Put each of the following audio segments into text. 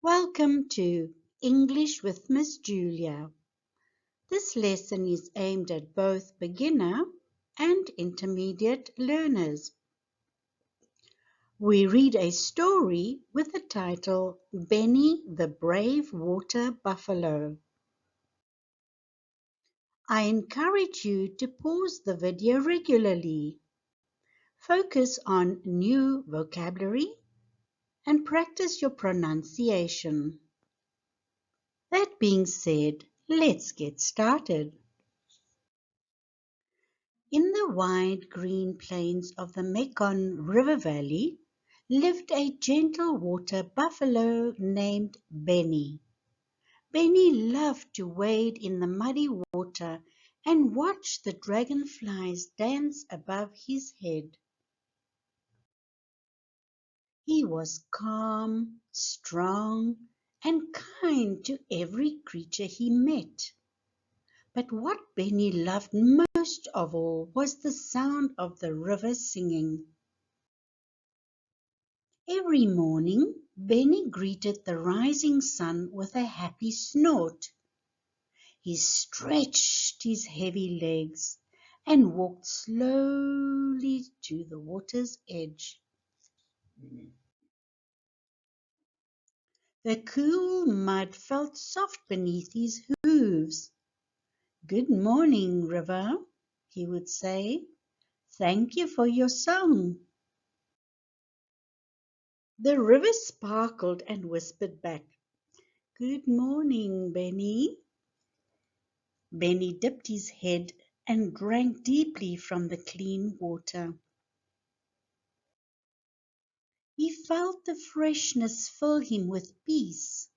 Welcome to English with Miss Julia. This lesson is aimed at both beginner and intermediate learners. We read a story with the title Benny the Brave Water Buffalo. I encourage you to pause the video regularly. Focus on new vocabulary and practice your pronunciation. That being said, let's get started. In the wide green plains of the Mekong River Valley lived a gentle water buffalo named Benny. Benny loved to wade in the muddy water and watch the dragonflies dance above his head. He was calm, strong, and kind to every creature he met. But what Benny loved most of all was the sound of the river singing. Every morning, Benny greeted the rising sun with a happy snort. He stretched his heavy legs and walked slowly to the water's edge. The cool mud felt soft beneath his hooves. "Good morning, river," he would say. "Thank you for your song." The river sparkled and whispered back, "Good morning, Benny." Benny dipped his head and drank deeply from the clean water. He felt the freshness fill him with peace.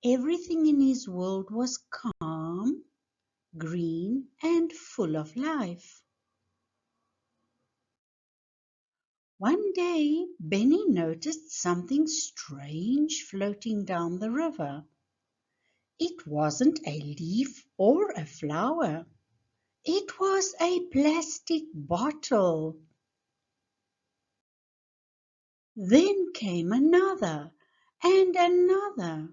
Everything in his world was calm, green, and full of life. One day, Benny noticed something strange floating down the river. It wasn't a leaf or a flower. It was a plastic bottle. Then came another and another.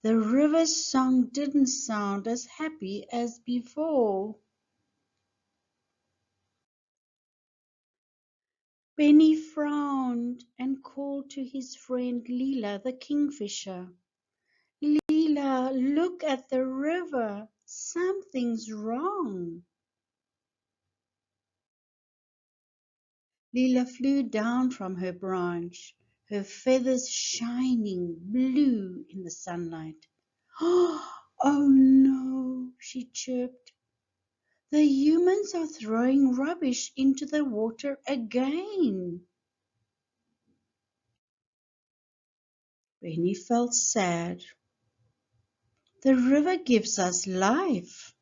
The river's song didn't sound as happy as before. Benny frowned and called to his friend Leela the kingfisher. "Leela, look at the river. Something's wrong." Leela flew down from her branch, her feathers shining blue in the sunlight. "Oh no," she chirped. "The humans are throwing rubbish into the water again." Benny felt sad. "The river gives us life.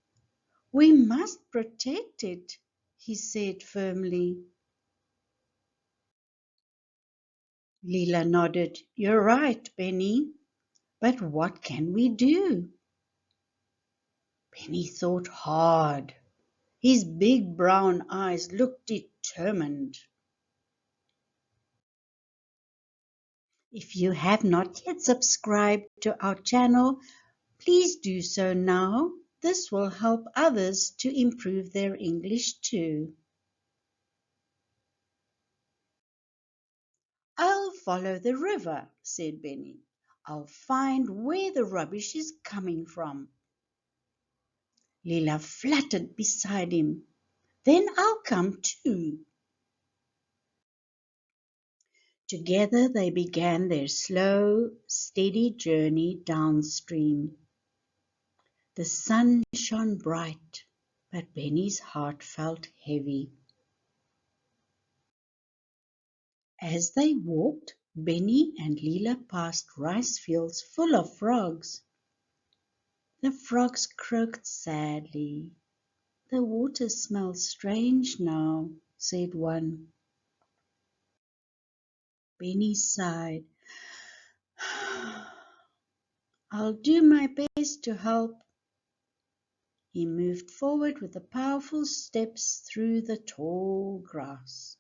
We must protect it," he said firmly. Leela nodded. "You're right, Benny. But what can we do?" Benny thought hard. His big brown eyes looked determined. If you have not yet subscribed to our channel, please do so now. This will help others to improve their English too. "I'll follow the river," said Benny. "I'll find where the rubbish is coming from." Leela fluttered beside him. "Then I'll come too." Together they began their slow, steady journey downstream. The sun shone bright, but Benny's heart felt heavy. As they walked, Benny and Leela passed rice fields full of frogs. The frogs croaked sadly. "The water smells strange now," said one. Benny sighed. "I'll do my best to help." He moved forward with the powerful steps through the tall grass.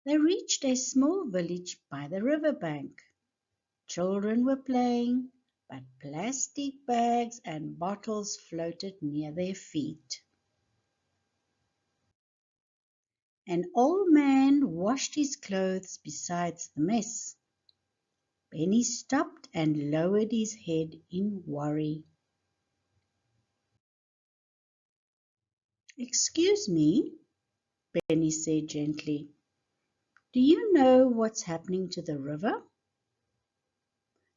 They reached a small village by the riverbank. Children were playing, but plastic bags and bottles floated near their feet. An old man washed his clothes beside the mess. Benny stopped and lowered his head in worry. "Excuse me," Benny said gently. "Do you know what's happening to the river?"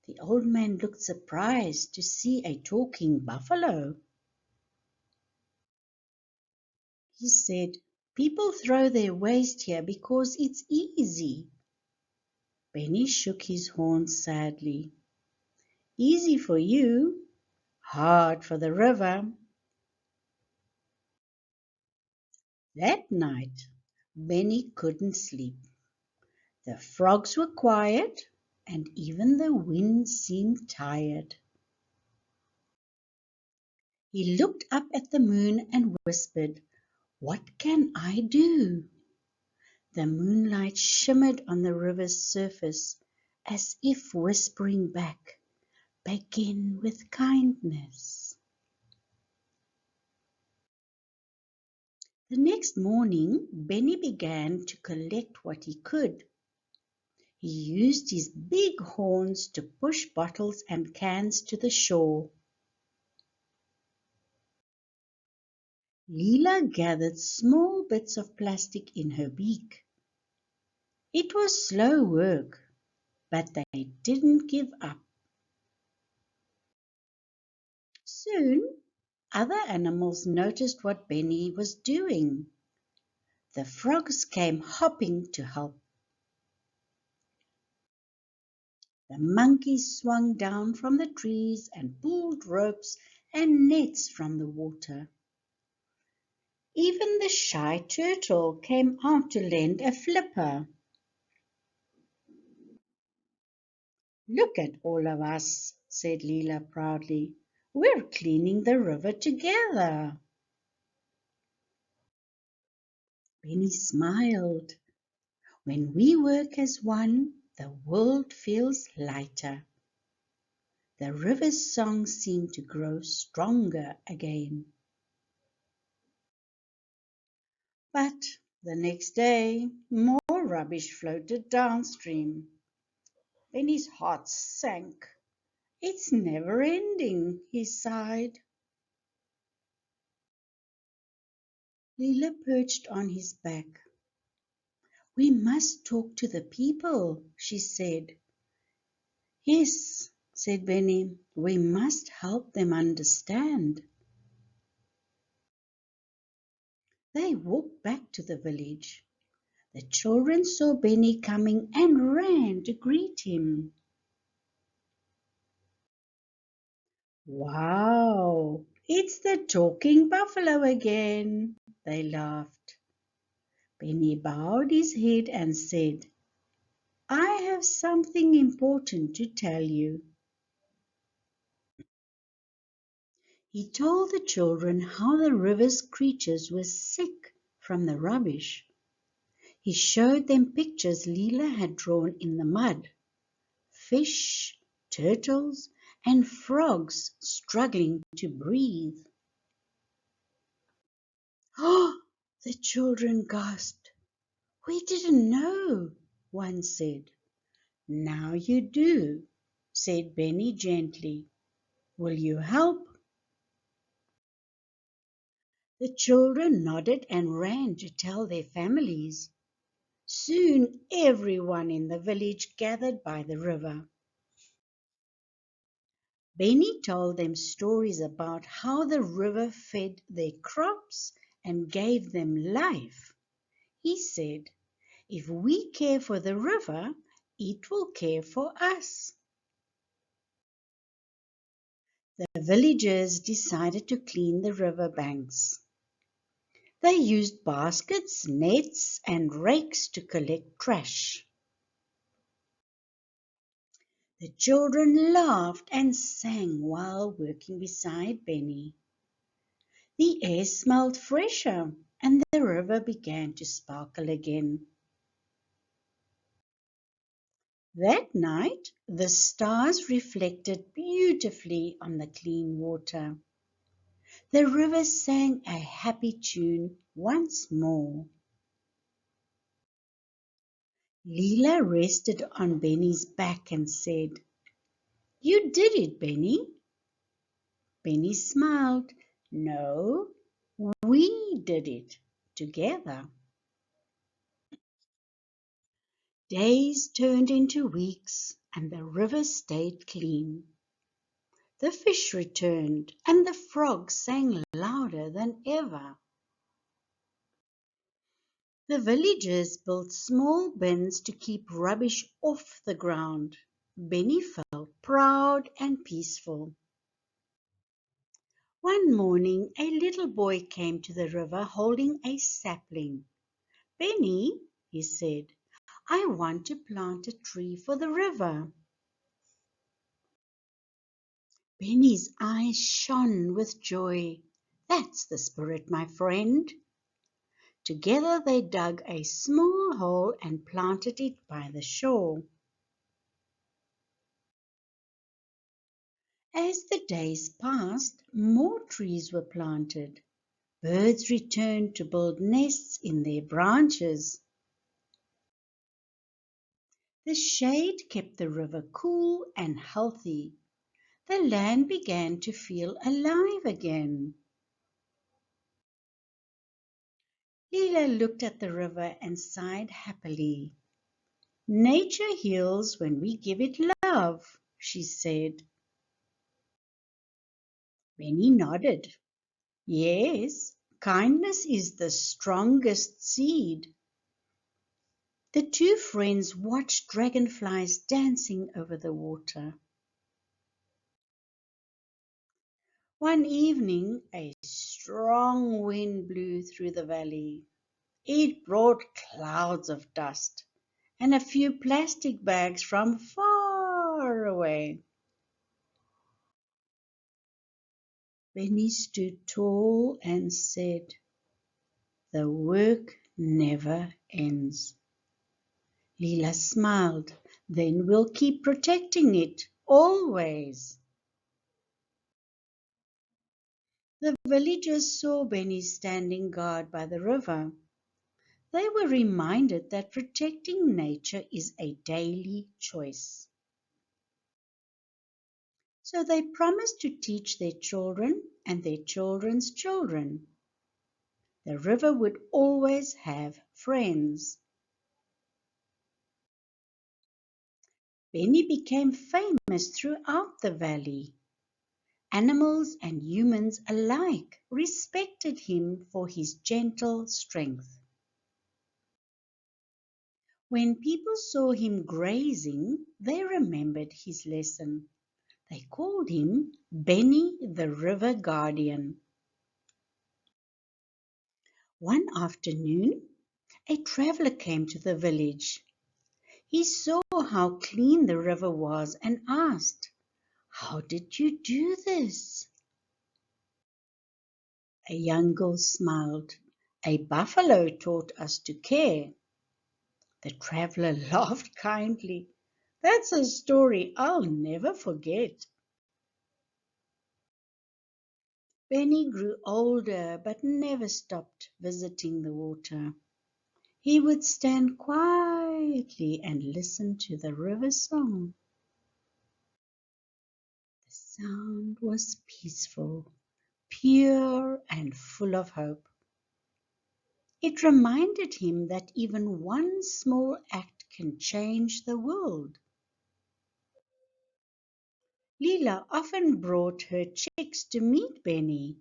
The old man looked surprised to see a talking buffalo. He said, "People throw their waste here because it's easy." Benny shook his horns sadly. "Easy for you, hard for the river." That night, Benny couldn't sleep. The frogs were quiet, and even the wind seemed tired. He looked up at the moon and whispered, "What can I do?" The moonlight shimmered on the river's surface, as if whispering back, "Begin with kindness." The next morning, Benny began to collect what he could. He used his big horns to push bottles and cans to the shore. Leela gathered small bits of plastic in her beak. It was slow work, but they didn't give up. Soon, other animals noticed what Benny was doing. The frogs came hopping to help. The monkeys swung down from the trees and pulled ropes and nets from the water. Even the shy turtle came out to lend a flipper. "Look at all of us," said Leela proudly. "We're cleaning the river together." Benny smiled. "When we work as one, the world feels lighter." The river's song seemed to grow stronger again. But the next day, more rubbish floated downstream. Benny's heart sank. "It's never ending," he sighed. Leela perched on his back. "We must talk to the people," she said. "Yes," said Benny, "we must help them understand." They walked back to the village. The children saw Benny coming and ran to greet him. "Wow, it's the talking buffalo again," they laughed. Benny bowed his head and said, "I have something important to tell you." He told the children how the river's creatures were sick from the rubbish. He showed them pictures Leela had drawn in the mud. Fish, turtles, and frogs struggling to breathe. "Oh!" the children gasped. "We didn't know," one said. "Now you do," said Benny gently. "Will you help?" The children nodded and ran to tell their families. Soon everyone in the village gathered by the river. Benny told them stories about how the river fed their crops and gave them life. He said, "If we care for the river, it will care for us." The villagers decided to clean the river banks. They used baskets, nets, and rakes to collect trash. The children laughed and sang while working beside Benny. The air smelled fresher and the river began to sparkle again. That night, the stars reflected beautifully on the clean water. The river sang a happy tune once more. Leela rested on Benny's back and said, "You did it, Benny." Benny smiled. "No, we did it together." Days turned into weeks and the river stayed clean. The fish returned and the frogs sang louder than ever. The villagers built small bins to keep rubbish off the ground. Benny felt proud and peaceful. One morning a little boy came to the river holding a sapling. "Benny," he said, "I want to plant a tree for the river." Benny's eyes shone with joy. "That's the spirit, my friend." Together they dug a small hole and planted it by the shore. As the days passed, more trees were planted. Birds returned to build nests in their branches. The shade kept the river cool and healthy. The land began to feel alive again. Leela looked at the river and sighed happily. "Nature heals when we give it love," she said. Benny nodded. "Yes, kindness is the strongest seed." The two friends watched dragonflies dancing over the water. One evening a strong wind blew through the valley. It brought clouds of dust and a few plastic bags from far away. Benny stood tall and said, "The work never ends." Leela smiled. "Then we'll keep protecting it, always." The villagers saw Benny standing guard by the river. They were reminded that protecting nature is a daily choice. So they promised to teach their children and their children's children. The river would always have friends. Benny became famous throughout the valley. Animals and humans alike respected him for his gentle strength. When people saw him grazing, they remembered his lesson. They called him Benny the River Guardian. One afternoon, a traveler came to the village. He saw how clean the river was and asked, "How did you do this?" A young girl smiled. "A buffalo taught us to care." The traveler laughed kindly. "That's a story I'll never forget." Benny grew older but never stopped visiting the water. He would stand quietly and listen to the river song. The sound was peaceful, pure, and full of hope. It reminded him that even one small act can change the world. Leela often brought her chicks to meet Benny.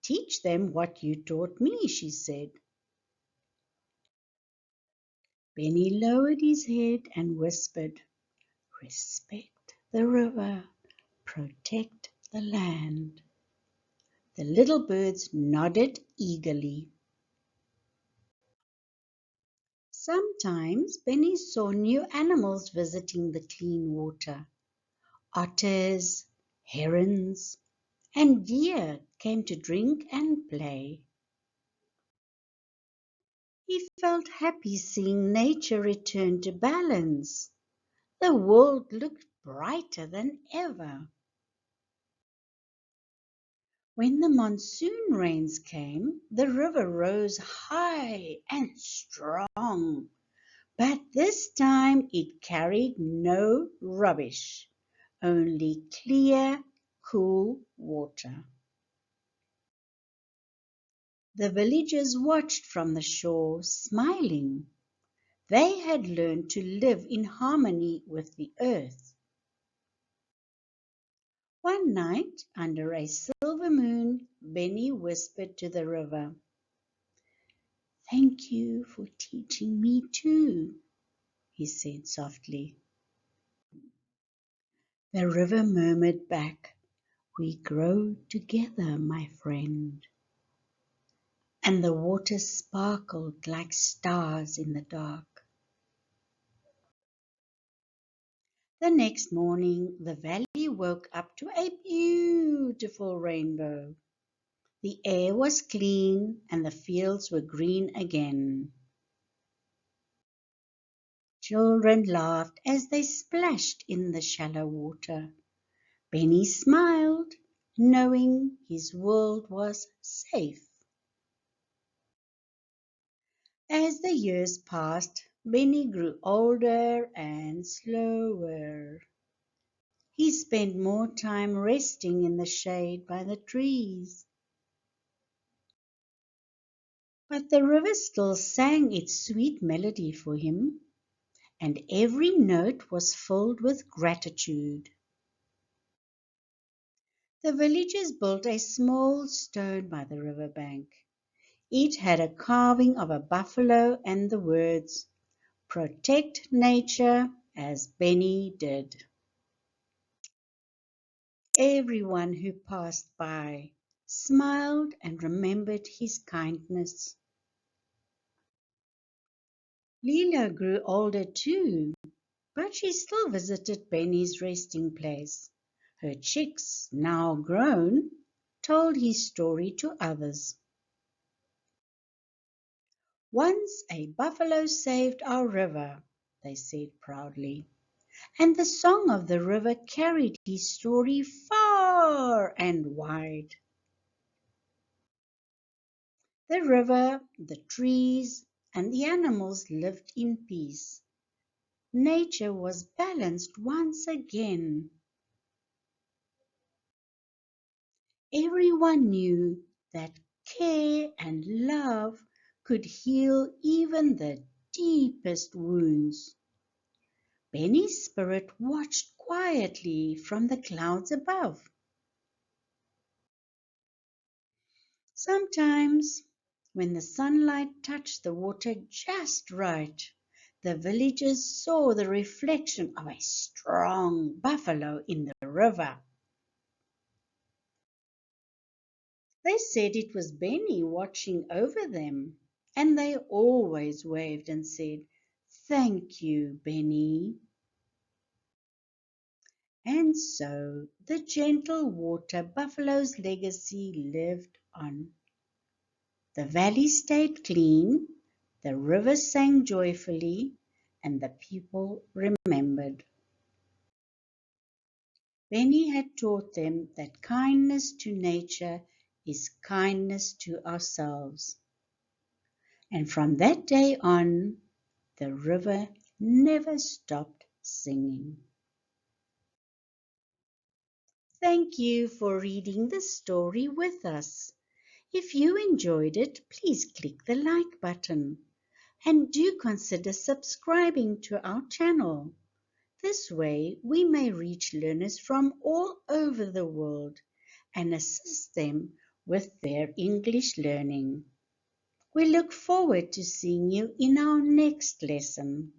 "Teach them what you taught me," she said. Benny lowered his head and whispered, "Respect the river, protect the land." The little birds nodded eagerly. Sometimes Benny saw new animals visiting the clean water. Otters, herons, and deer came to drink and play. He felt happy seeing nature return to balance. The world looked brighter than ever. When the monsoon rains came, the river rose high and strong, but this time it carried no rubbish, only clear, cool water. The villagers watched from the shore, smiling. They had learned to live in harmony with the earth. One night, under a silver moon, Benny whispered to the river, "Thank you for teaching me too," he said softly. The river murmured back, "We grow together, my friend." And the water sparkled like stars in the dark. The next morning, the valley woke up to a beautiful rainbow. The air was clean and the fields were green again. Children laughed as they splashed in the shallow water. Benny smiled, knowing his world was safe. As the years passed, Benny grew older and slower. He spent more time resting in the shade by the trees. But the river still sang its sweet melody for him, and every note was filled with gratitude. The villagers built a small stone by the river bank. It had a carving of a buffalo and the words, "Protect nature as Benny did." Everyone who passed by smiled and remembered his kindness. Leela grew older too, but she still visited Benny's resting place. Her chicks, now grown, told his story to others. "Once a buffalo saved our river," they said proudly, and the song of the river carried his story far and wide. The river, the trees, and the animals lived in peace. Nature was balanced once again. Everyone knew that care and love could heal even the deepest wounds. Benny's spirit watched quietly from the clouds above. Sometimes, when the sunlight touched the water just right, the villagers saw the reflection of a strong buffalo in the river. They said it was Benny watching over them, and they always waved and said, "Thank you, Benny." And so the gentle water buffalo's legacy lived on. The valley stayed clean, the river sang joyfully, and the people remembered. Benny had taught them that kindness to nature is kindness to ourselves. And from that day on, the river never stopped singing. Thank you for reading the story with us. If you enjoyed it, please click the like button and do consider subscribing to our channel. This way we may reach learners from all over the world and assist them with their English learning. We look forward to seeing you in our next lesson.